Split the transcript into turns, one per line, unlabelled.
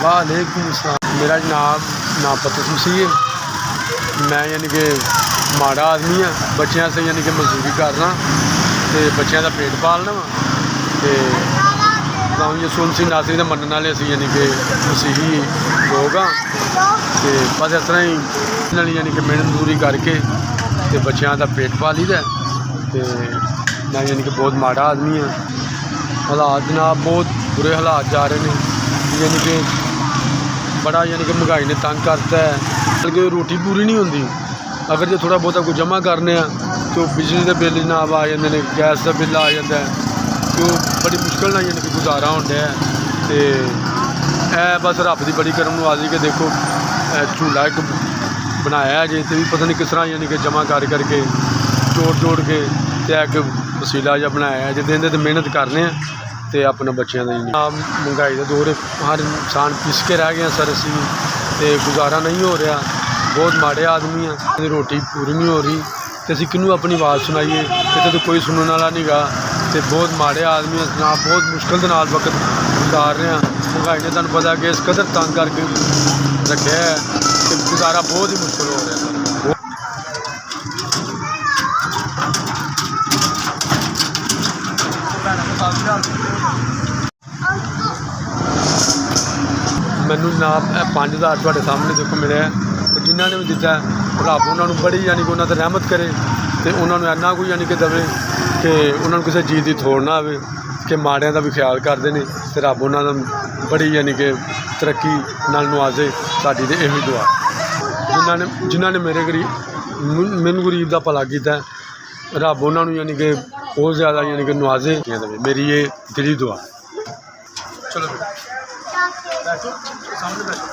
वालेकुम अस्सलाम। मेरा नाम फतेह मसीह है। मैं यानी कि माड़ा आदमी हाँ, बच्चों से यानी कि मजदूरी करना तो बच्चों का पेट पालना वा। तो गाँव यसुन सिंह नासरी के मनने वाले असीं यानी कि मसीही लोग हाँ। तो बस इस तरह ही यानी कि मेहनत मजदूरी करके तो बच्चों का पेट पालीदा। तो मैं यानी कि बहुत माड़ा आदमी हाँ। हालात जनाब बहुत बुरे हालात जा रहे हैं, यानी कि बड़ा यानी कि महंगाई ने तंग करता है, बल्कि रोटी पूरी नहीं होती। अगर जो थोड़ा बहुता कुछ जमा करने तो बिजली के बिल जनाब आ जाते हैं, गैस का बिल आ जाता है, तो बड़ी मुश्किल ना यानी कि गुजारा होता है। तो बस रब की बड़ी करम नवाजी के देखो झूला एक बनाया है जी, तो भी पता नहीं किस तरह यानी कि जमा करके जोड़ के एक वसीला जहा बनाया है जिंदे तो मेहनत करने तो अपने बच्चों का महंगाई का दौर हर इंसान पिस के रह गए सर असी, तो गुजारा नहीं हो रहा। बहुत माड़े आदमी हैं, रोटी पूरी नहीं हो रही, तो असी किनू अपनी आवाज़ सुनाइए, इतने तो कोई सुनने वाला नहीं गा। तो बहुत माड़े आदमी हैं जनाब, बहुत मुश्किल के नाल वक्त गुजार रहे हैं। महंगाई ने तुहानू पता कि इस कदर तंग करके रखे है कि गुजारा बहुत ही मुश्किल हो रहा है। मैनू जनाब 5000 तुहाडे सामने देखो मिले, जिन्होंने भी दिता रब उन्होंने बड़ी यानी कि उन्होंने रहमत करे, तो उन्होंने इन्ना कोई यानी कि देवे कि उन्होंने किसी चीज़ की थोड़ ना आवे, कि माड़ियां का भी ख्याल करते हैं, तो रब उन्होंने बड़ी यानी कि तरक्की नाल नवाजे। साडी तो यही दुआ जिन्होंने मैनू गरीब का भला किया, रब उन्होंने यानी कि बहुत ज़्यादा यानी कि नवाजे। मेरी ये दिली दुआ। चलो बैठो सामने बैठो।